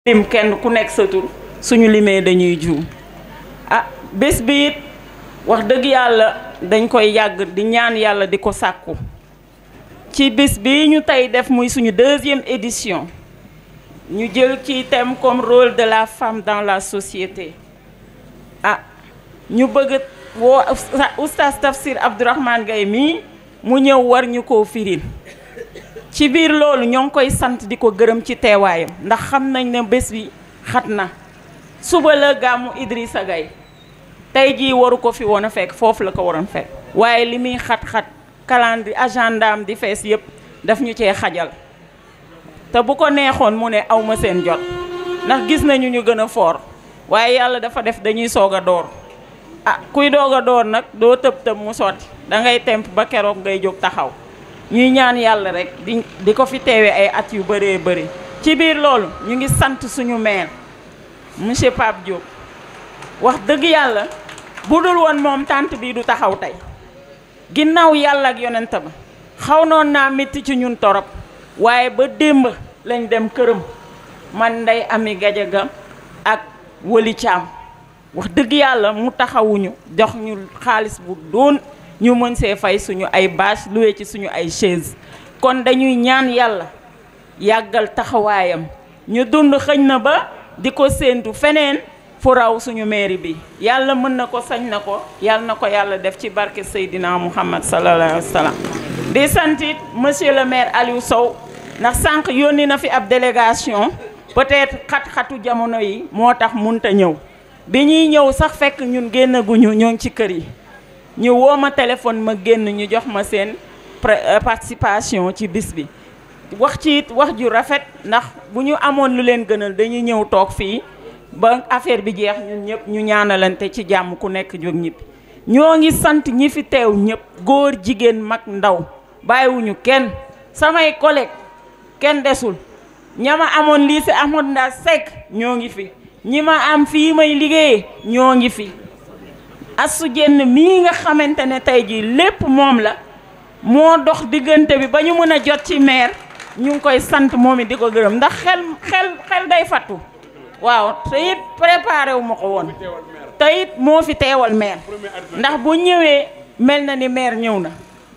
lim kenn ku nekk sa tur suñu limee dañuy juum bés bi it wax dëgg yàlla dañ koy yàgg di ñaan yàlla di ko sàkku ci bés bi ñu tey def muy suñu 2e édition ñu jël ci thème comme rôle de la femme dans la société ñu bëgg woo oustaz Tafsir Abdourahmane Gaye mii mu ñëw war ñu koo firil ci biir loolu ñoo ngi koy sant di ko gërëm ci teewaayam ndax xam nañ ne bés bi xat na suba la gàmmu Idrissa Gaye tey jii waru ko fi woon a fekk foofu la ko waroon fekk waaye li muy xat-xat calendrier agendaam di fees yëpp daf ñu cee xajal te bu ko neexoon mu ne aw ma seen jot ndax gis nañu ñu gën a foor waaye yàlla dafa def dañuy soog a door kuy doog a door nag doo tëb tëb mu sotti da ngay temp ba keroog ngay jóg taxaw ñuy ñaan yàlla rek di ko fi teewee ay at yu bëree bëri ci biir loolu ñu ngi sant suñu maire monsieur Pape Diop wax dëgg yàlla bu dul woon moom tànt bii du taxaw tey ginnaaw yàlla ak yonent ba xaw noon naa métti ci ñun torop waaye ba démb lañ dem këram man Ndeye Amy Gadiaga ak Wali Thiam wax dëgg yàlla mu taxawuñu jox ñu xaalis bu doon ñu mën see fay suñu ay bâche loué ci suñu ay chaise kon dañuy ñaan yàlla yàggal taxawaayam ñu dund xëñ na ba di ko séentu feneen fu raw suñu mairie bi yàlla mën na ko sañ na ko yàlla na ko yàlla def ci barke Seydina Muhammad sallallahu alayhi wa sallam di santit monsieur le maire Aliou Sow ndax sànq yónni na fi ab délégation peut-être xat-xatu jamono yi moo tax munta ñëw bi ñuy ñëw sax fekk ñun génnaguñu ñoo ngi ci kër yi ñu woo ma téléphone ma génn ñu jox ma seen participation ci bis bi wax ci it wax ju rafet ndax bu ñu amoon lu leen gënal dañuy ñëw toog fii ba affaire bi jeex ñun ñëpp ñu ñaanalante ci jàmm ku nekk jóg ñibbi ñoo ngi sant ñi fi teew ñëpp góor jigéen mag ndaw bàyyiwuñu kenn samay collègue kenn desul ñama amoon lycée Ahmadou Ndak Seck ñoo ngi fi ñi ma am fii may liggéeyee ñoo ngi fi Astou Diène mii nga xamante ne tey jii lépp moom la moo dox diggante bi ba ñu mën a jot ci maire ñu ngi koy sant moom it di ko gërëm ndax xel day fattu waaw te it préparé wu ma ko woon te it moo fi teewal maire ndax bu ñëwee mel na ni maire ñëw na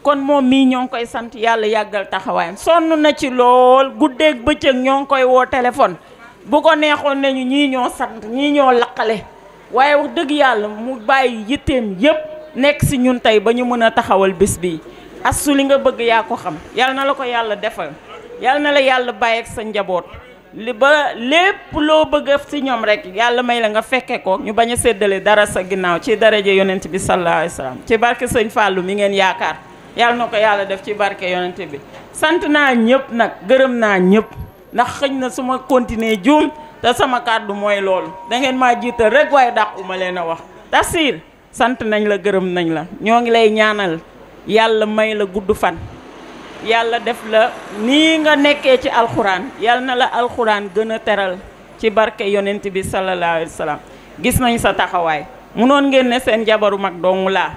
kon moom mii ñoo ngi koy sant yàlla yàggal taxawaayam sonn na ci lool guddeeg bëccëg ñoo ngi koy woo téléphone bu ko neexoon nañu ñii ñoo sant ñii ñoo laqale waaye wax dëgg yàlla mu bàyyi yitteem yépp nekk si ñun tey ba ñu mën a taxawal bés bi Astou li nga bëgg yaa ko xam yàlla na la ko yàlla defal yàlla na la yàlla bàyyi ak sa njaboot li ba lépp loo bëgg si ñoom rek yàlla may la nga fekke ko ñu bañ a séddale dara sa ginnaaw ci daraja yonent bi sallallahu alayhi wa sallam ci barke sëñ Fallou mi ngeen yaakaar yàlla na ko yàlla def ci barke yonent bi sant naa ñëpp nag gërëm naa ñëpp ndax xëñ na su ma continuer juum te sama kàddu mooy loolu da ngeen maa jiital rek waaye dàquma leen a wax Tafsir sant nañ la gërëm nañ la ñoo ngi lay ñaanal yàlla may la gudd fan yàlla def la nii nga nekkee ci alxuraan yàlla na la alxuraan gën a teral ci barke yonent bi sallallahu alayhi wa sallam gis nañ sa taxawaay munoon ngeen ne seen jabaru mag doomu laa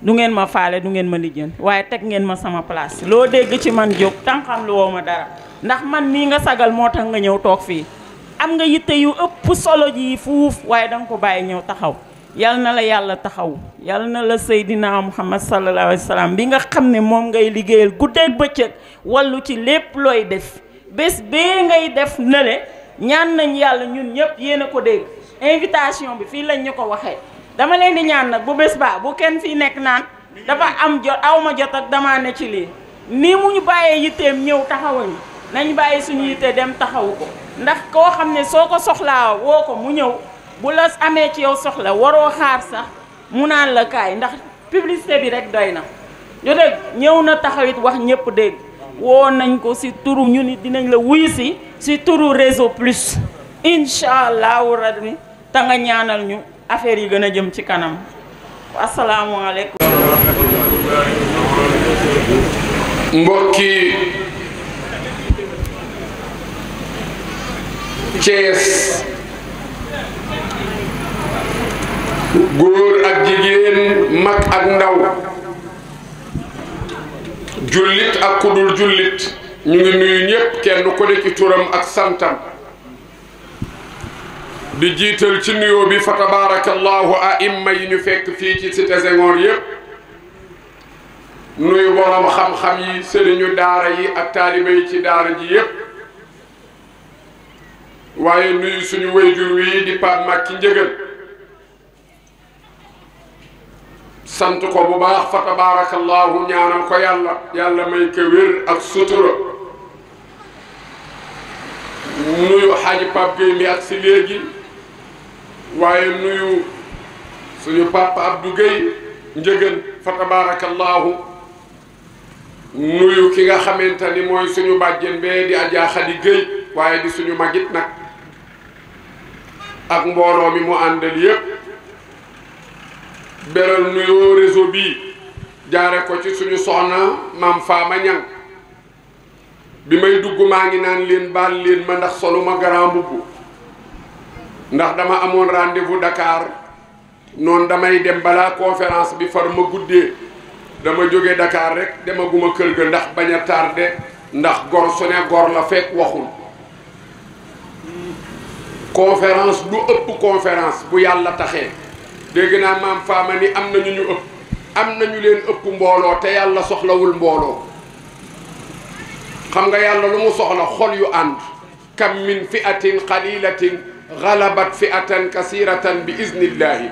du ngeen ma faale du ngeen ma lijjën waaye teg ngeen ma sama place loo dégg ci man jóg tànqam lu woo ma dara ndax man mii nga sagal moo tax nga ñëw toog fii am nga yitte yu ëpp solo ji fuuf waaye danga ko bàyyi ñëw taxaw yal na la yàlla taxaw yal na la Seydina Muhammad sallallahu alayhi wa sallam bi nga xam ne moom ngay liggéeyal guddeeg bëccëg wallu ci lépp looy def bés bee ngay def nele ñaan nañ yàlla ñun ñëpp yéen a ko dégg invitation bi fii lañ ñu ko waxee dama leen di ñaan nag bu bés baa bu kenn fii nekk naan dafa am jot aw ma jot ak damaa ne ci lii ni mu ñu bàyyee yitteem ñëw taxawañu nañ bàyyi suñu yitte dem taxawu ko ndax koo xam ne soo ko soxlaa woo ko mu ñëw bu la amee ci yow soxla waroo xaar sax mu naan la kaay ndax publicité bi rek doy na yo dégg ñëw na taxawit wax ñëpp dégg woo nañ ko si turu ñu ni dinañ la wuyu si turu réseau plus incha allahu rabbi te nga ñaanal ñu affaire yi gën a jëm ci kanam asalaamualeykum mbokki Thiès góor ak jigéen mag ak ndaw jullit ak kudul jullit ñu ngi nuyu ñépp kenn ku ne ci turam ak santam di jiital ci nuyoo bi fa tabarakallahu aimma yi ñu fekk fii ci cité Senghor yépp nuyu borom xam-xam yi sëriñu daara yi ak taalibe yi ci daara ji yépp waaye nuyu suñu wayjur wi di Pape Macky Njëgal sant ko bu baax fa tabarakallahu ñaanal ko yàlla may ko wér ak sutura nuyu Hadji Pape Gueye mi ak si léegi waaye nuyu suñu papa Abdou Gueye Njëgal fa tabarakallahu nuyu ki nga xamante ni mooy suñu bàjjen bee di Adja Khady Gueye waaye di suñu magit nag ak mbooloo mi mu àndal yépp beral nuyoo réseau bii jaare ko ci suñu soxna Maam Faama Ñang bi may dugg maa ngi naan leen baal leen ma ndax soluma grand mbubb ndax dama amoon rendez-vous Dakar noonu damay dem balaa conférence bi far ma guddee dama jóge Dakar rek demaguma kër ga ndax bañ a tardé ndax gor su ne gor la fekk waxul conférence du ëpp conférence bu yàlla taxee dégg naa Maam Faama ni am na ñu ëpp am na ñu leen ëpp mbooloo te yàlla soxlawul mbooloo xam nga yàlla lu mu soxla xol yu ànd kam min fi'atin qalilatin ghalabat fi'atan kasiratan bi iznillahi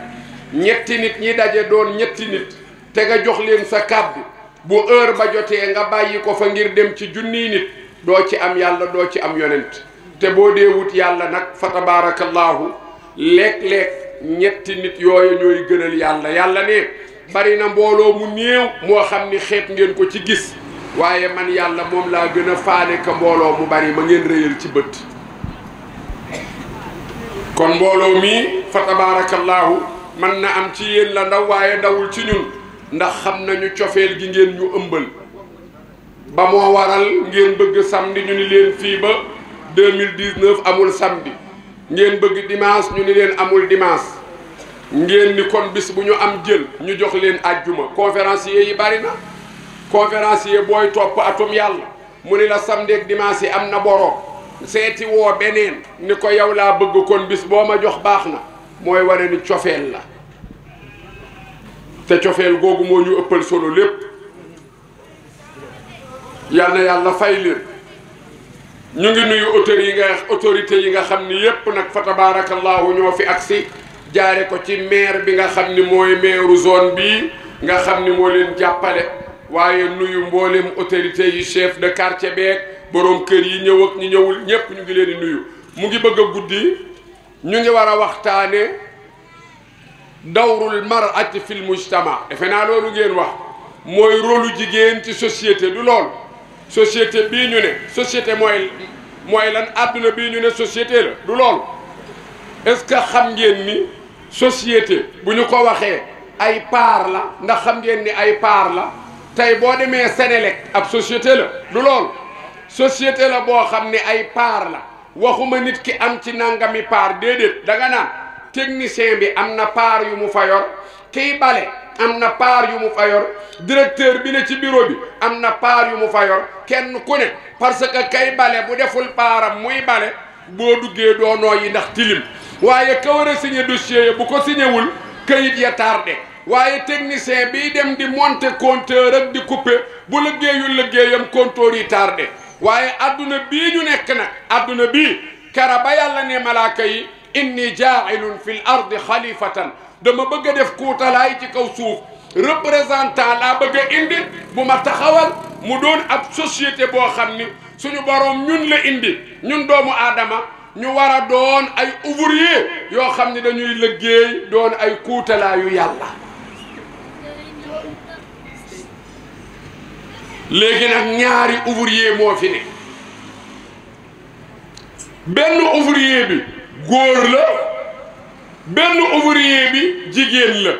ñetti nit ñi daje doon ñetti nit te nga jox leen sa kàddu bu heure ba jotee nga bàyyi ko fa ngir dem ci junniy nit doo ci am yàlla doo ci am yonent te boo dee wut yàlla nag fa tabarakallahu léeg-léeg ñetti nit yooyu ñooy gënal yàlla ne bari na mbooloo mu néew moo xam ni xeet ngeen ko ci gis waaye man yàlla moom laa gën a faale ka mbooloo mu bari ma ngeen rëyal ci bët kon mbooloo mi fa tabarakallahu man na am ci yéen la ndaw waaye ndawul ci ñun ndax xam nañu cofeel gi ngeen ñu ëmbal ba moo waral ngeen bëgg samedi ñu ni leen fii ba 2019 amul samedi ngeen bëgg dimanche ñu ni leen amul dimanche ngeen ni kon bis bu ñu am jël ñu jox leen ajjuma conférencier yi bari na conférencier booy topp atum yàlla mu ni la samedi ak dimanche yi am na boroom seeti woo beneen ni ko yow laa bëgg kon bis boo ma jox baax na mooy wane ni cofeel la te cofeel googu moo ñu ëppal solo lépp yal na yàlla fay leen ñu ngi nuyu autorité yi nga xam ni yépp nag fa tabarakallahu ñoo fi agsi jaare ko ci maire bi nga xam ni mooy maire zone bii nga xam ni moo leen jàppale waaye nuyu mboolem autorité yi chef de quartier beeg borom kër yi ñëw ak ñi ñëwul ñépp ñu ngi leen di nuyu mu ngi bëgg a guddi ñu ngi war a waxtaane dawrul mar'ati fil mujtama defe naa loolu ngeen wax mooy rôlu jigéen ci société du lool société bii ñu ne société mooy lan àdduna bii ñu ne société la du lool est-ce que xam ngeen ni société bu ñu ko waxee ay part la ndax xam ngeen ni ay part la tey boo demee Sénélec ab société la du lool société la boo xam ni ay part la waxuma nit ki am ci nangami part déedéet danga naan technicien bi am na part yu mu fa yor kiy bale am na part yu mu fa yor directeur bi ne ci bureau bi am na part yu mu fa yor kenn ku ne parce que kay bale bu deful paaram muy bale boo duggee doo nooyi ndax tilim waaye ka war a signé dossier ya bu ko signé wul kayit ya tardé waaye technicien bi dem di monter compteur ak di couper bu liggéeyul liggéeyam compteur yi tardé waaye adduna bii ñu nekk nag adduna bii kara ba yàlla ne malaaka yi inni jaa'ilun fil ardi xalifatan dama bëgg a def kuutalaay ci kaw suuf représentant laa bëgg a indi bu ma taxawal mu doon ab société boo xam ni suñu borom ñun la indi ñun doomu aadama ñu war a doon ay ouvrier yoo xam ni dañuy liggéey doon ay kuutalaayu yàlla léegi nag ñaari ouvrier moo fi ne benn ouvrier bi góor la benn ouvrier bi jigéen la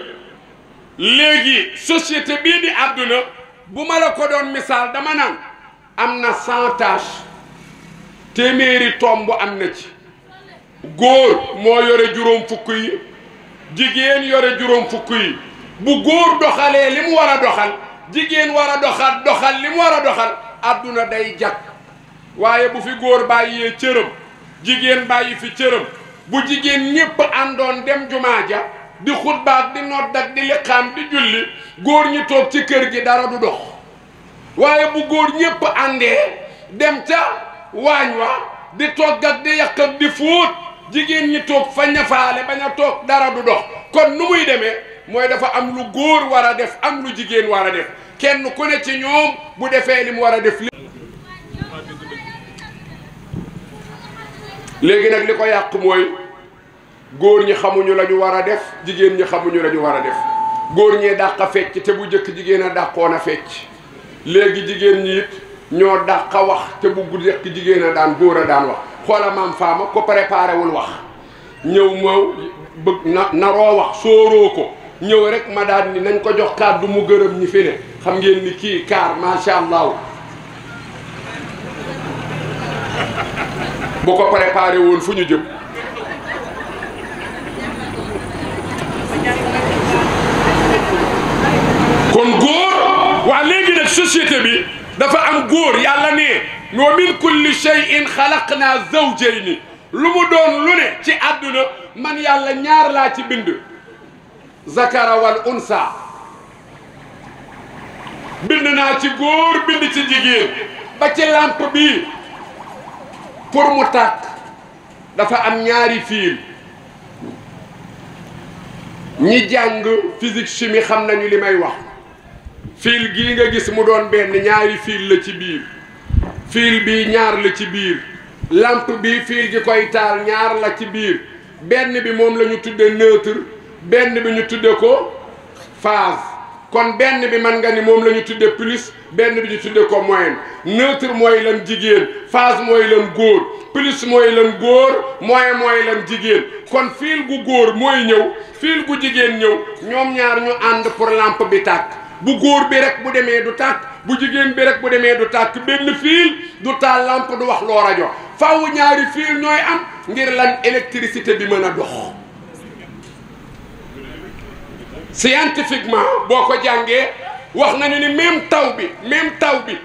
léegi société bii di àdduna bu ma la ko doon misaal dama naan am na 100 tâches téeméeri tomb am na ci góor moo yore juróom fukk yi jigéen yore juróom fukk yi bu góor doxalee li mu war a doxal jigéen war a doxal li mu war a doxal àdduna day jag waaye bu fi góor bàyyee cëram jigéen bàyyi fi cëram bu jigéen ñépp àndoon dem jumaa ja di xutbaat di noddak di liqaam di julli góor ñi toog ci kër gi dara du dox waaye bu góor ñépp àndee dem ca waañ wa di togg ak di yàq ak di fóot jigéen ñi toog fa ñafaale bañ a toog dara du dox kon nu muy demee mooy dafa am lu góor war a def am lu jigéen war a def kenn ku ne ci ñoom bu defee li mu war a def léegi nag li ko yàq mooy góor ñi xamuñu la ñu war a def jigéen ñi xamuñu la ñu war a def góor ñee dàq a fecc te bu njëkk jigéen a dàqoon a fecc léegi jigéen ñi it ñoo dàq a wax te bu njëkk jigéen a daan góor a daan wax xoola maam faama ko préparé wul wax ñëw moo bëgg naroo wax sóoroo ko ñëw rek ma daan ni nañ ko jox kàddu mu gërëm ñi fi ne xam ngeen ni kii kaar macha allah bu ko préparé woon fu ñu jëm kon góor waa léegi nag société bi dafa am góor yàlla ne wa min kulli shay'in xalaqnaa zawjayni lu mu doon lu ne ci àdduna man yàlla ñaar laa ci bind zakara wal unsa bind naa ci góor bind ci jigéen ba ci lampe bi pour mu tàkk dafa am ñaari fil ñi jàng physique chimie xam nañu li may wax fil gii nga gis mu doon benn ñaari fil la ci biir fil bi ñaar la ci biir lampe bi fil gi koy taal ñaar la ci biir benn bi moom la ñu tudde neutre benn bi ñu tudde ko phase kon benn bi mën nga ni moom la ñu tudde plus benn bi ñu tudde ko moyenne neutre mooy lan jigéen phase mooy lan góor plus mooy lan góor moyen mooy lan jigéen kon fil gu góor mooy ñëw fil gu jigéen ñëw ñoom ñaar ñu ànd pour lampe bi tàkk bu góor bi rek bu demee du tàkk bu jigéen bi rek bu demee du tàkk benn fil du taal lampe du wax loo rajo faaw ñaari fil ñooy am ngir lan électricité bi mën a dox scientifiquement boo ko jàngee wax nañu ni même taw bi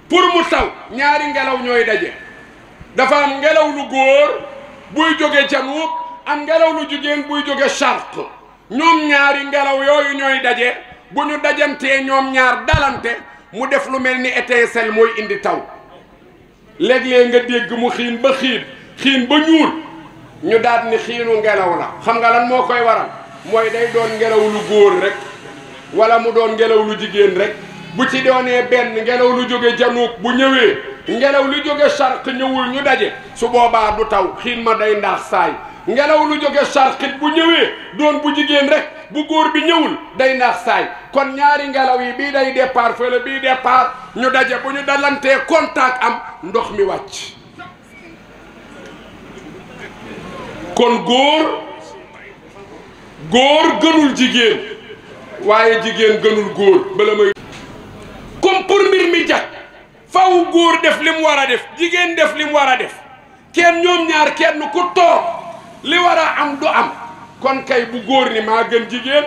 pour mu taw ñaari ngelaw ñooy daje dafa am ngelaw lu góor buy jóge janub am ngelaw lu jigéen buy jóge charq ñoom ñaari ngelaw yooyu ñooy daje bu ñu dajantee ñoom ñaar dalante mu def lu mel ni étincelle mooy indi taw léeg-léeg nga dégg mu xiin ba ñuul ñu daal ni xiinu ngelaw la xam nga lan moo koy waral mooy day doon ngelaw lu góor rek wala mu doon ngelaw lu jigéen rek bu ci doonee benn ngelaw lu jóge janub bu ñëwee ngelaw lu jóge charq ñëwul ñu daje su boobaa du taw xiin ma day ndaax saay ngelaw lu jóge charqit bu ñëwee doon bu jigéen rek bu góor bi ñëwul day ndaax saay kon ñaari ngelaw yi bii day départ fële bii départ ñu daje bu ñu dalantee contact am ndox mi wàcc kon góor gënul jigéen waaye jigéen gënul góor bala may comme pour mbir mi jag faw góor def li mu war a def jigéen def li mu war a def kenn ñoom ñaar kenn ku toog li war a am du am kon kay bu góor ni maa gën jigéen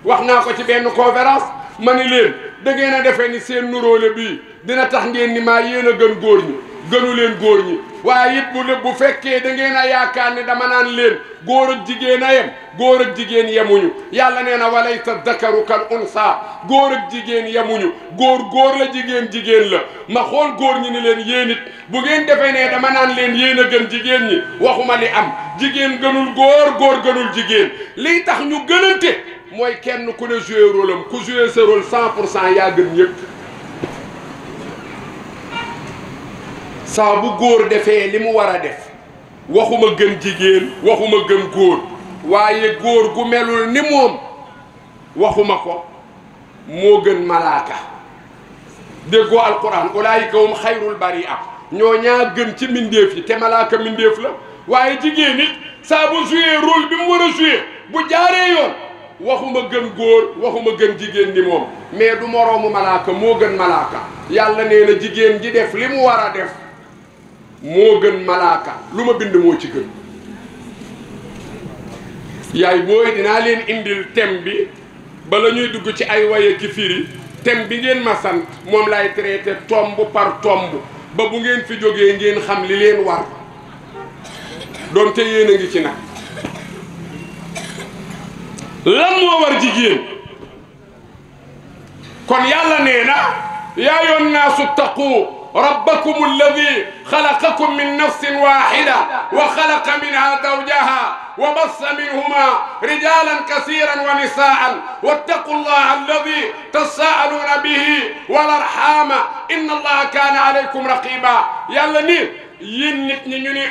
wax naa ko ci benn conférence ma ni leen da ngeen a defee ni seen nuróole bii dina tax ngeen ni maa yéen a gën góor ñi gënu leen góor ñi waaye it bu fekkee da ngeen a yaakaar ne dama naan leen góor ak jigéen a yem góor ak jigéen yemuñu yàlla nee na walaysa dakaru kal unsa góor ak jigéen yemuñu góor la jigéen la ma xool góor ñi ni leen yéen it bu ngeen defee ne dama naan leen yéen a gën jigéen ñi waxuma li am jigéen gënul góor gënul jigéen liy tax ñu gënante mooy kenn ku ne joué rôle am ku joué sa rôle 100% yaa gën ñëpp saa bu góor defee li mu war a def waxuma gën jigéen waxuma gën góor waaye góor gu melul ni moom waxuma ko moo gën malaaka déggoo alquran ulaayika hum xayrul bari'a ñoo ñaa gën ci mbindeef yi te malaaka mbindeef la waaye jigéen it saa bu joué rôle bi mu war a joué bu jaaree yoon waxuma gën góor waxuma gën jigéen ni moom mais du moroomu malaaka moo gën malaaka yàlla nee na jigéen ji def li mu war a def moo gën malaaka lu ma bind moo ci gën yaay booy dinaa leen indil thème bi bala ñuy dugg ci ay waye ki firi thème bi ngeen ma sant moom lay traité tombe par tombe ba bu ngeen fi jógee ngeen xam li leen war doonte yéen a ngi ci nag lan moo war jigéen kon yàlla nee na yaa ayyuhan naasu ttaqu rabbakum alladi xalaqakum min nafsin waxida wa xalaqa minha zawjaha wa bassa minhuma rijalan kasiran wa nisaan wattaqu llaha alladi tasaaluuna bihi wal arxama inna allaha kaana alaykum raqiba yàlla ni yéen nit ñi ñu ni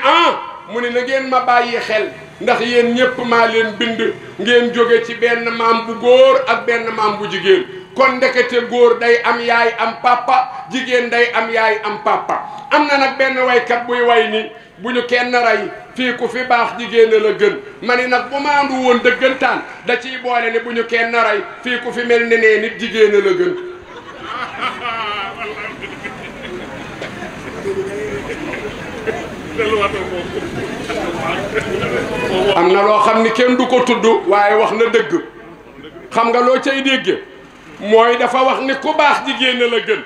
mu ne na ngeen ma bàyyi xel ndax yéen ñépp maa leen bind ngeen jóge ci benn maam bu góor ak benn maam bu jigéen kon ndekete góor day am yaay am papa jigéen day am yaay am papa am na nag benn waykat buy way ni bu ñu kenn rey fii ku fi baax jigéen la gën ma ni nag bu maandu woon dëggantaan da ciy boole ni bu ñu kenn rey fii ku fi mel ne nee nit jigéen la gën am na loo xam ni kenn du ko tudd waaye wax na dëgg xam nga loo cay dégge mooy dafa wax ni ku baax jigéen la gën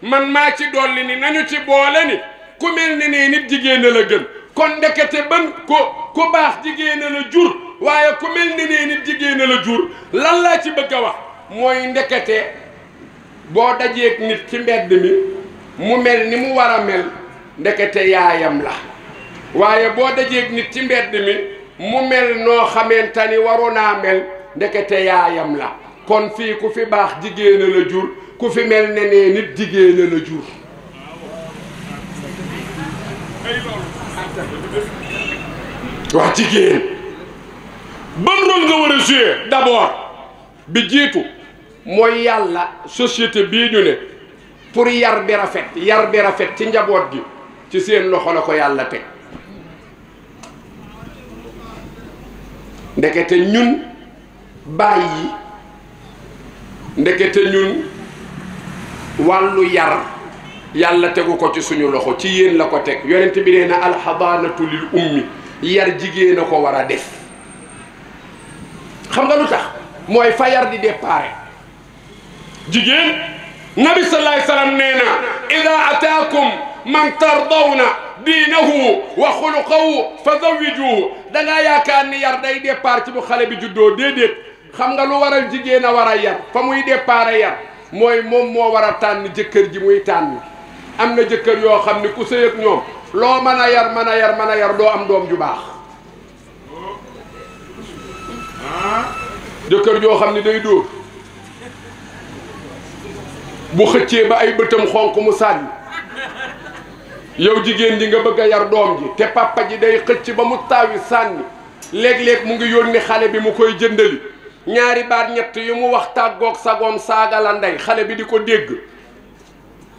man maa ci dolli ni nañu ci boole ni ku mel ni nee nit jigéen la gën kon ndekete ban ku baax jigéen la jur waaye ku mel ni nee nit jigéen la jur lan laa ci bëgg a wax mooy ndekete boo dajeeg nit ci mbedd mi mu mel ni mu war a mel ndekete yaayam la waaye boo dajeeg nit ci mbedd mi mu mel noo xamante ni waru naa mel ndekete yaayam la kon fii ku fi baax jigéen la jur ku fi mel ne nee nit jigéen la jur wax jigéen ban rôle nga war a jouer d'abord bi jiitu mooy yàlla société bii ñu ne pour yar bi rafet ci njaboot gi ci seen loxo la ko yàlla teg ndekete ñun bàyyi ndekete ñun wàllu yar yàlla tegu ko ci suñu loxo ci yéen la ko teg yonent bi nee na alxadaanatu lil ummi yar jigéen a ko war a def xam nga lu tax mooy fa yar di déparé jigéen nabi sallallahu alayhi wasallam nee na ida ataakum man tardawna diinahu wa xuluqahu fa zawijuhu dangaa yaakaar ni yar day départ ci bu xale bi juddoo déedéet xam nga lu waral jigéen a war a yar fa muy départ yar mooy moom moo war a tànn jëkkër ji muy tànn am na jëkkër yoo xam ni ku sëy ak ñoom loo mën a yar doo am doom ju baax jëkkër joo xam ni day dóor bu xëccee ba ay bëtam xonq mu sànni yow jigéen ji nga bëgg a yar doom ji te papa ji day xëcc ba mu taawi sànni léeg-léeg mu ngi yónni xale bi mu koy jëndali ñaari baat ñett yu mu wax tàggoog sagoom saaga la ndey xale bi di ko dégg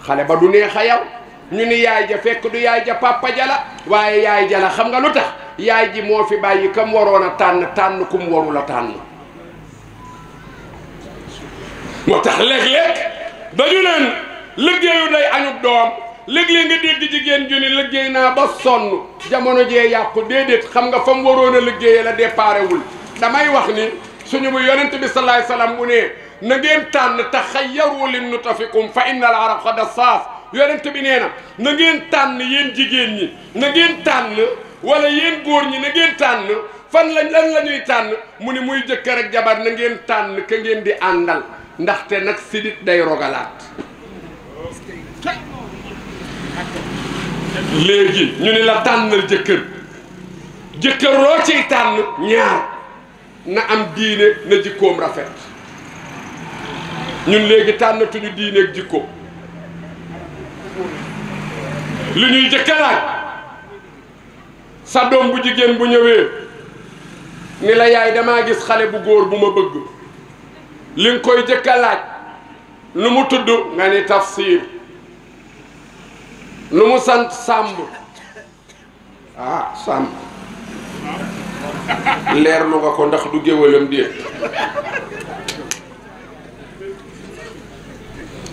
xale ba du neex a yow ñu ni yaay ja fekk du yaay ja papa ja la waaye yaay ja la xam nga lu tax yaay ji moo fi bàyyi kam waroon a tànn kum warul a tànn moo tax léeg-léeg dañu leen liggéeyu day añub doom léeg-léeg nga dégg jigéen ju ni liggéey naa ba sonn jamono jee yàqu déedéet xam nga fa mu waroon a liggéeyee la déparé wul damay wax ni suñu bu yonent bi sallallahu alayhi wasallam bu ne na ngeen tànn taxayyaru li nutafikum fa inna al araqa dassaas yonent bi nee na ngeen tànn yéen jigéen ñi na ngeen tànn wala yéen góor ñi na ngeen tànn fan lan la ñuy tànn mu ni muy jëkkër ak jabar na ngeen tànn ka ngeen di àndal ndaxte nag sidit day rogalaat léegi ñu ni la tànnal jëkkër loo ciy tànn ñaar na am diine na jikkoom rafet ñun léegi tànnatuñu diine ak jikko li ñuy jëkkalaat sa doom bu jigéen bu ñëwee ni la yaay damaa gis xale bu góor bu ma bëgg li nga koy jëkkalaat lu mu tudd nga ni Tafsir lu mu sant Sàmb Sàmb leerlu nga ko ndax du géwalam déet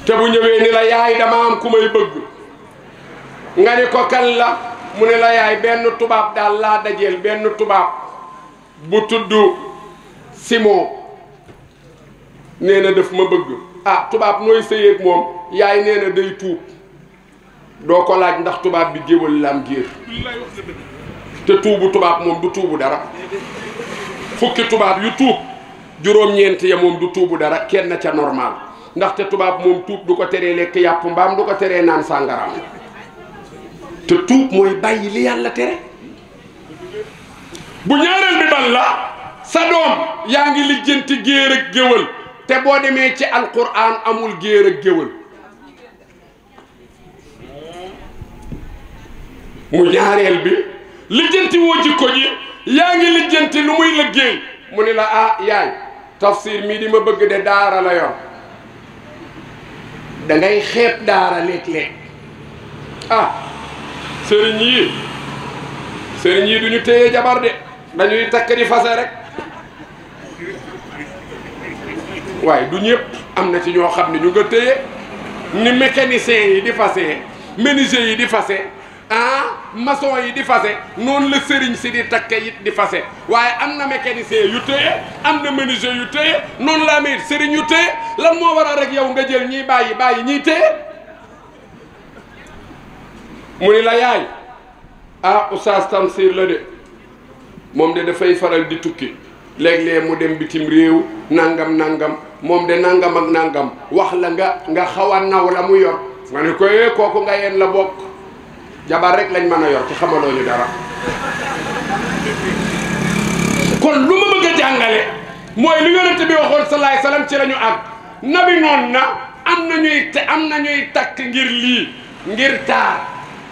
te bu ñëwee ni la yaay dama am ku may bëgg nga ni ko kan la mu ne la yaay benn tubaab daal laa dajeel benn tubaab bu tudd Simon nee na daf ma bëgg tubaab nooy sëyeeg moom yaay nee na day tuub doo ko laaj ndax tubaab bi géwal la am géer te tuubu tubaab moom du tuubu dara fukki tubaab yu tuub juróom-ñeent ya moom du tuubu dara kenn ca normal ndaxte tubaab moom tuub du ko teree lekk yàpp mbaam du ko teree naan sàngaraam te tuub mooy bàyyi li yàlla tere. bu ñaareel bi ban la sa doom yaa ngi lijjanti géer ak géwël te boo demee ci alquran amul géer ak géwël. mu ñaareel bi lijjanti woo jikko ji yaa ngi lijjanti lu muy liggéey mu ni la ah yaay tafsir mii di ma bëgg de daara la yor da ngay xeeb daara léeg-léeg ah sëriñ yi du ñu téye jabar de dañuy takk di fase rek waaye du ñëpp am na ci ñoo xam ne ñu nga téye ni mécanicien yi di fase menuisier yi di fase maçon yi di fase noonu la sëriñ si di takke it di fase waaye am na mécanicien yu téye am na menuisier yu téye noonu la amee sëriñ yu téye lan moo waral rek yow nga jël ñiy bàyyi ñiy téye mu ni la yaay oustaz Tamsir la de moom de dafay faral di tukki léeg-léeg mu dem bitim réew nangam moom de nangam ak nangam wax la nga xaw a naw la mu yor nga ne ko kooku nga yeen la bokk jabar rek lañ mën a yor ci xamaloo ñu dara. kon lu ma bëgg a jàngale mooy lu yonent bi waxoon salaay salaam ci la ñu àgg nabi noon na am na ñuy takk ngir lii ngir taar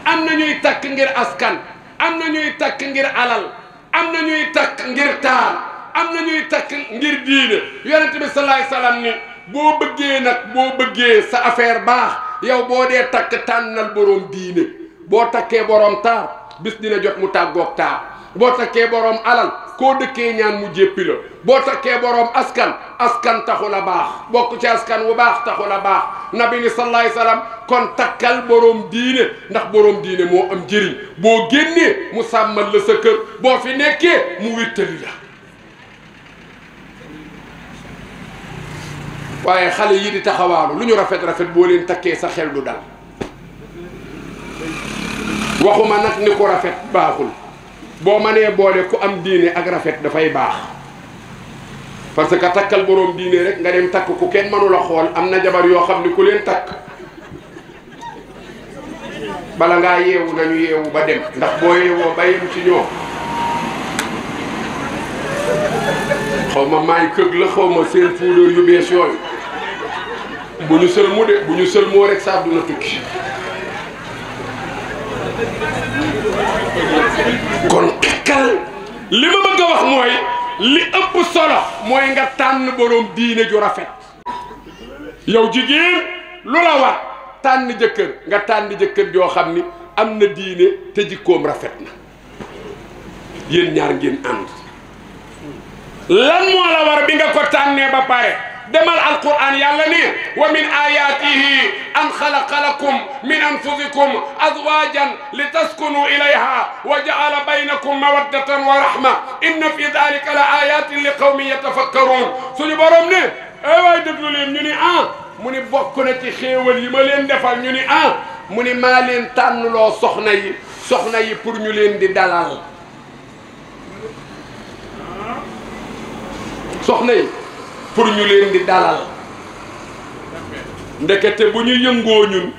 am na ñuy takk ngir askan am na ñuy takk ngir alal am na ñuy takk ngir taar am na ñuy takk ngir diine yonent bi salaay salaam ni boo bëggee sa affaire baax yow boo dee takk tànnal boroom diine. boo takkee borom taar bis dina jot mu tàggoog taar boo takkee borom alal koo dëkkee ñaan mu jéppi la boo takkee borom askan taxu la baax bokk ci askan wu baax taxu la baax nabi ni sallallahu alayhi wasallam kon takkal borom diine ndax borom diine moo am njëriñ boo génnee mu sàmmal la sa kër boo fi nekkee mu wéttali la. waaye xale yi di taxawaalu lu ñu rafet boo leen takkee sa xel du dal. waxuma nag ni ko rafet baaxul boo mënee boole ku am diine ak rafet dafay baax parce que takkal boroom diine rek nga dem takk ku kenn mënu la xool am na jabar yoo xam ne ku leen takk bala ngaa yeewu nañu yeewu ba dem ndax boo yeewoo ba yem ci ñoom xaw ma maay këg la xaw ma seen puudar yu bees yooyu bu ñu sël moo rek sa àdduna tukki. kon takkal li ma bëgg a wax mooy li ëpp solo mooy nga tànn boroom diine ju rafet yow jigéen lu la war tànn jëkkër nga tànn jëkkër joo xam ni am na diine te jikkoom rafet na yéen ñaar ngeen ànd lan moo la war bi nga ko tànnee ba pare demal alquran yàlla ne wa min ayatihi an xalaqa lakum min anfusikum azwajan litaskunu ilayha wa ja'ala baynakum mawaddatan wa rahma inna fi dhalika la ayatin li qawmin yatafakkarun suñu borom ne waay déglu leen ñu ni mu ni bokk na ci xéewal yi ma leen defal ñu ni mu ni maa leen tànnloo soxna yi pour ñu leen di dalal soxna yi pour ñu leen di dalal ndekete bu ñu yëngoo ñun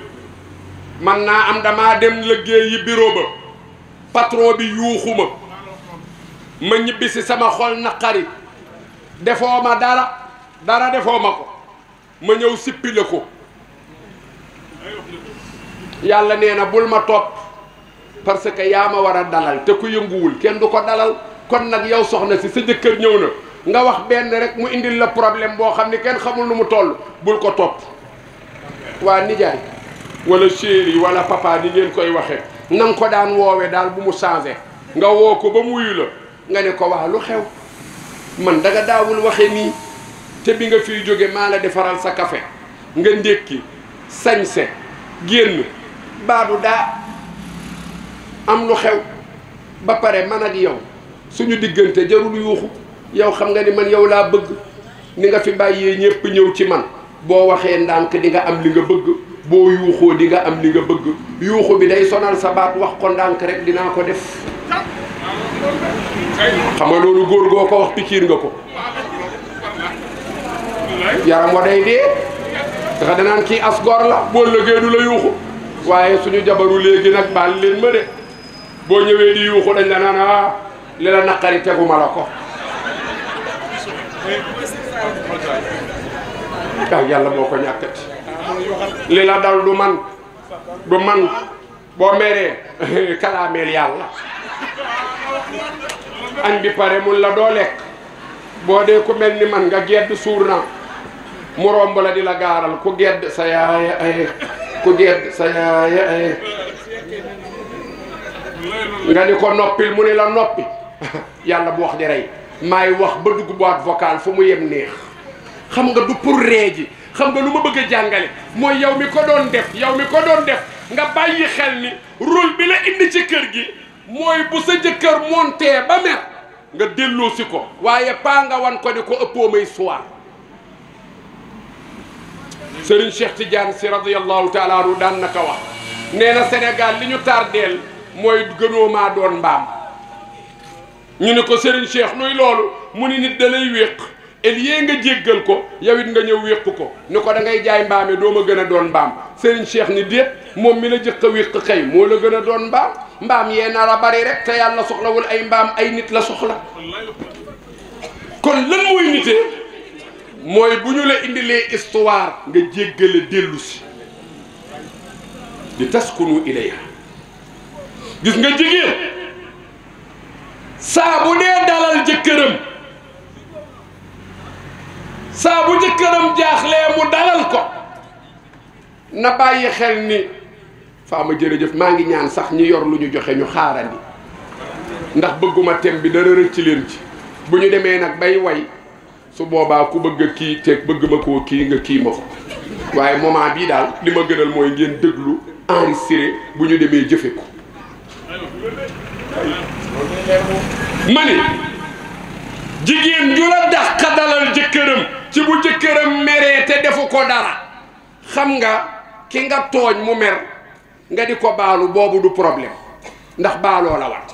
man naa am damaa dem liggéey yi bureau ba patron bi yuuxuma ma ñibbi si sama xol naqari defoo ma dara defoo ma ko ma ñëw sippi la ko yàlla nee na bul ma topp parce que yaa ma war a dalal te ku yënguwul kenn du ko dalal kon nag yow soxna si sa jëkkër ñëw na nga wax benn rek mu indil la problème boo xam ni kenn xamul nu mu toll bul ko topp waa nijaay wala chéri wala papa ni ngeen koy waxe na nga ko daan woowe daal bu mu changé nga woo ko ba muyu la nga ne ko waa lu xew man danga daawul waxe nii te bi nga fiy jóge maa la defaral sa café nga ndékki sañse génn baadu daa am lu xew ba pare man ak yow suñu diggante jarul yuuxu yow xam nga ni man yow laa bëgg ni nga fi bàyyee ñépp ñëw ci man boo waxee ndànk di nga am li nga bëgg boo yuuxoo di nga am li nga bëgg yuuxu bi day sonal sa baat wax ko ndànk rek dinaa ko def xam nga loolu góor goo ko wax pikiir nga ko yaram wa day dee daxa danaan kii as gor la boo lëggee du la yuuxu waaye suñu jabaru léegi nag baal leen ma de boo ñëwee di yuuxu dañ la naan ah li la naqari teguma la ko waaw yàlla moo ko ñàkkati li la dal du man boo meree kalaameel yàlla añ bi pare mun la doo lekk boo dee ku mel ni man nga gedd suur na mu romb la di la gaaral ku gedd sa yaaya ay ku gedd sa yaaya ay nga ni ko noppil mu ni la noppi yàlla bu wax di rey maay wax ba dugg boîte vocale fu mu yem neex xam nga du pour ree ji xam nga lu ma bëgg a jàngale mooy yow mi ko doon def nga bàyyi xel ni rôle bi la indi ci kër gi mooy bu sa jëkkër montee ba mer nga delloosi ko waaye paa nga wan ko ni ko ëppoo may soir Serigne Cheikh Tidiane Sy radiyallahu taala anhu daan na ko wax nee na Sénégal li ñu tardeel mooy gënoo maa doon mbaam ñu ne ko Serigne Cheikh nuy loolu mu ni nit da lay wéq elie nga jéggal ko yow it nga ñëw wéq ko ni ko da ngay jaay mbaame doo ma gën a doon mbaam Serigne Cheikh ni déet moom mi la jëkk a wéq xëy moo la gën a doon mbaam yee nar a bari rek te yàlla soxlawul ay mbaam ay nit la soxla kon lan mooy nitee mooy bu ñu la indilee histoire nga jéggale dellu si di taskunu ilayha gis nga jigéen saa bu dee dalal jëkkëram saa bu jëkkëram jaaxlee mu dalal ko na bàyyi xel ni faama jërëjëf maa ngi ñaan sax ñi yor lu ñu joxe ñu xaarandi ndax bëgguma tem bi dara rëcc leen ci bu ñu demee nag bay way su boobaa ku bëgg a kii teeg bëgg ma koo kii nga kii ma ko waaye moment bii daal li ma gënal mooy ngeen déglu enregistré bu ñu demee jëfe ko ma ni jigéen ju la dàq dalal jëkkëram ci bu jëkkëram meree te defu ko dara xam nga ki nga tooñ mu mer nga di ko baalu boobu du problème ndax baaloo la wat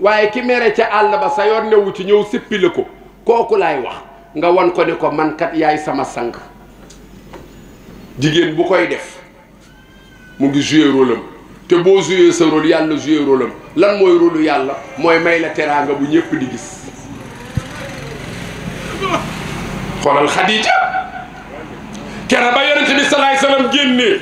waaye ki mere ca àll ba sa yoon newu ci ñëw sippi la ko kooku laay wax nga wan ko ni ko man kat yaay sama sang jigéen bu koy def mu ngi joué rôle am te boo joué sa rôle yàlla joué rôle am lan mooy rôle yàlla mooy may la teraanga bu ñëpp di gis xoolal Xadija kera ba yonent bi salaay salaam génnee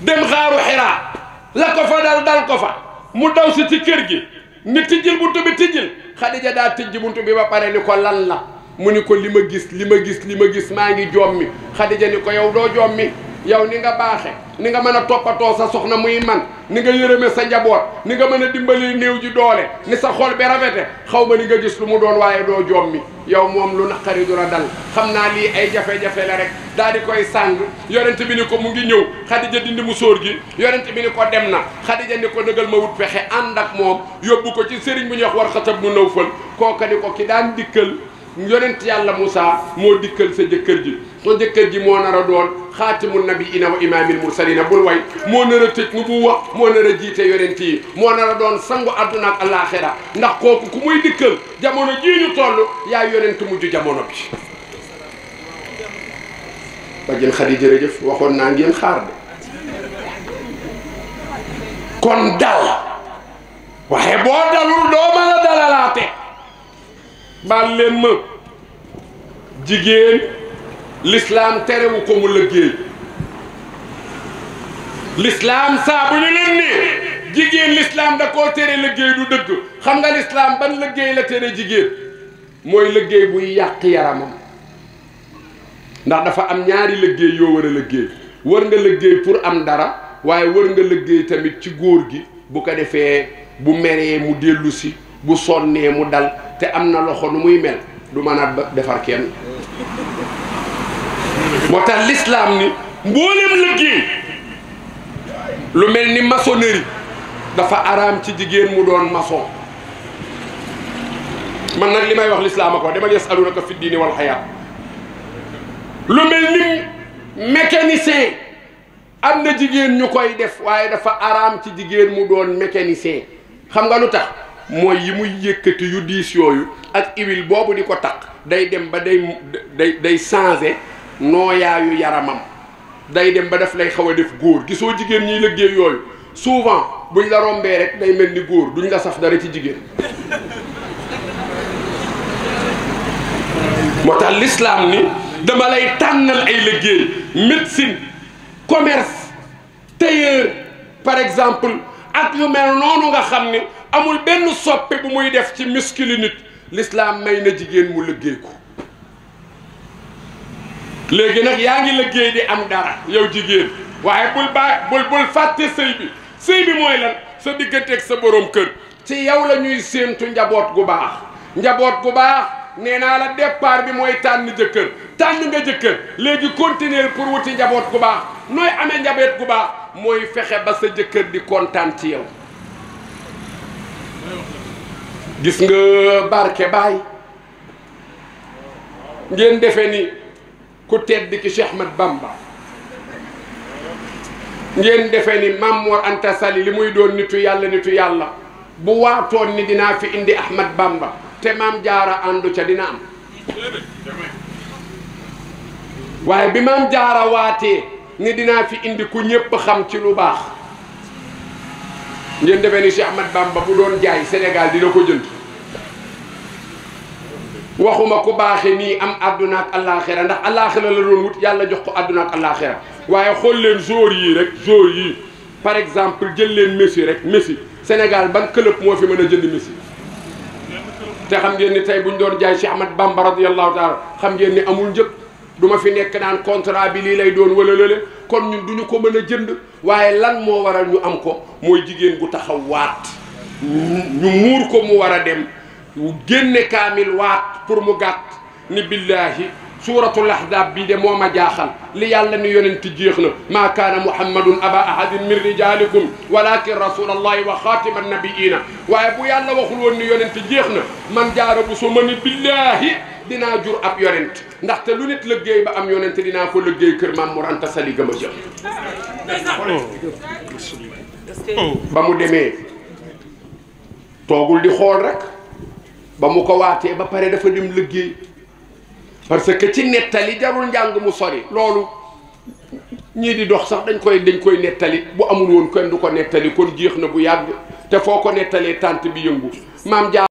dem xaaru Xiraa la ko fa dal ko fa mu daw si ci kër gi ni tijjil buntu bi tijjil Xadija daa tijji buntu bi ba pare ni ko lan la mu ni ko li ma gis maa ngi jommi Xadija ni ko yow doo jommi yow ni nga baaxe ni nga mën a toppatoo sa soxna muy man ni nga yërëme sa njaboot ni nga mën a dimbali néew ji doole ni sa xol bi rafete xaw ma ni nga gis lu mu doon waaye doo jommi yow moom lu naqari du la dal xam naa lii ay jafe-jafe la rek daal di koy sàng yonent bi ni ko mu ngi ñëw Xadija dindi mu sóor gi yonent bi ni ko dem na Xadija ni ko nëgal ma wut pexe ànd ak moom yóbbu ko ci sëriñ bu ñuy wax Warqata ibnu Nawfal kooka ni ko ki daan dikkal yonent yàlla Moussa moo dikkal sa jëkkër ji sa jëkkër ji moo nar a doon xaatimu nabiina wa imaamil mursalina bul way moo nar a tëj nubuwa moo nar a jiite yonent yi moo nar a doon sangu àdduna ak alaaxira ndax kooku ku muy dikkal jamono jii ñu toll yaa yonent mujj jamono bi bajjen Xadi jërëjëf waxoon naa ngeen xaar de kon dal waaye boo dalul doo mën a dalalaate baal leen ma jigéen l'islam terewu ko mu liggéey l'islam saa bu ñu leen ne jigéen l'islam da koo tere liggéey du dëgg xam nga l'islam ban liggéey la tere jigéen mooy liggéey buy yàq yaramam ndax dafa am ñaari liggéey yoo war a liggéey war nga liggéey pour am dara waaye war nga liggéey tamit ci góor gi bu ko defee bu meree mu dellu si bu sonnee mu dal te am na loxo nu muy mel du mën a defar kenn moo tax l'islam ni mboolem liggéey lu mel ni maçonnerie dafa araam ci jigéen mu doon maçon man nag li may wax l'islam a ko demal yasalunaka fi diini wal xayaat lu mel ni mécanicien am na jigéen ñu koy def waaye dafa araam ci jigéen mu doon mécanicien xam nga lu tax mooy yi muy yëkkati yu diis yooyu ak huile boobu di ko taq day dem ba day changer nooyaayu yaramam day dem ba daf lay xaw a def góor. gisoo jigéen ñiy liggéey yooyu souvent buñ la rombee rek day mel ni góor, duñ la saf dara ci jigéen. moo tax l'islam ni dama lay tànnal ay liggéey, médecine, commerce, tailleur par exemple, ak yu mel noonu nga xam ni amul benn soppe bu muy def ci muscle nit. l'islam may na jigéen mu liggéey ko. léegi nag yaa ngi liggéey di am dara yow jigéen, waaye bul fàtte sëy bi. sëy bi mooy lan? sa digganteeg sa borom kër. ci yow la ñuy séentu njaboot gu baax. njaboot gu baax nee naa la départ bi mooy tànn jëkkër. tànn nga jëkkër léegi continuer pour wuti njaboot gu baax. nooy amee njaboot gu baax mooy fexe ba sa jëkkër di kontaan ci yow. gis nga barke baay ngeen defe ni ku tedd ki Cheikh Ahmad Bamba, ngeen defe ni Mame Mor Anta Sali li muy doon nitu yàlla bu waatoon ni dinaa fi indi Ahmad Bamba te Maam Jaara àndu ca dina am. waaye bi Maam Jaara waatee ni dinaa fi indi ku ñépp xam ci lu baax, ngeen defe ni Cheikh Ahmad Bamba bu doon jaay Sénégal dina ko jënd. waxuma ku baaxe nii am àdduna ak àllaaxira, ndax àllaaxira la doon wut, yàlla jox ko àdduna ak àllaaxira. waaye xool leen joueurs yii rek, joueurs yii par exemple jël leen Messi rek. Messi Sénégal ban club moo fi mën a jënd Messi? te xam ngeen ni tey buñ doon jaay Cheikh Ahmad Bamba radiyallahu taala xam ngeen ni amul njëg. du ma fi nekk naan contrat bi lii lay doon wala lële, kon ñun duñu ko mën a jënd. waaye lan moo waral ñu am ko? mooy jigéen gu taxaw waat, ñu muur ko mu war a dem génne kaamil waat pour mu gàtt ni billahi suuratul ahzab bii de moo ma jaaxal. li yàlla ni yonent jeex na, maa kaana muhammadun aba ahadin min rijalikum walakin rasulallahi wa xaatima nabiina. waaye bu yàlla waxul woon ni yonent jeex na, man Jaara Buso ma ni billahi dinaa jur ab yonent. ndaxte lu nit liggéey ba am yonent dinaa ko liggéey kër Mame Mor Anta Sali gama jëm. ba mu demee toogul di xool rek, ba mu ko waatee ba pare dafa dem liggéey. parce que ci nettali jarul njàng mu sori, loolu ñii di dox sax dañ koy nettali. bu amul woon kenn du ko nettali, kon jeex na bu yàgg. te foo ko nettalee tànt bi yëngu. Maam Jaara